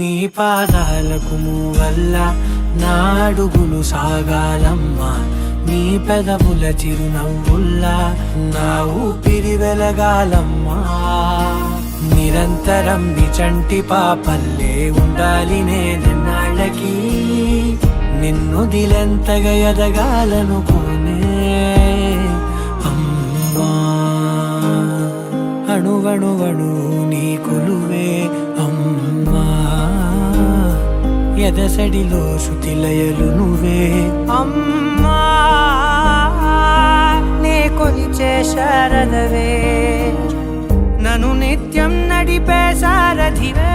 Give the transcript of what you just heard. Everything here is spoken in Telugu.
నీ పాదాలకు వల్ల నా అడుగులు సాగాలమ్మా, నీ పెదవుల చిరునవ్వుల్లా నా ఊపిరి వెలగాలమ్మా. నిరంతరం చంటి పాపల్లే ఉండాలి నేనెన్నాళ్ళకి, నిన్ను దిలెంతగా ఎదగాలనుకోనే అమ్మా. అణువణువణు నీ కొలువే అమ్మా, ఎదసడిలో శృతిలయలు నువ్వే అమ్మా. నే కొలిచే శారదవే, నన్ను నిత్యం నడిపే సారథివే.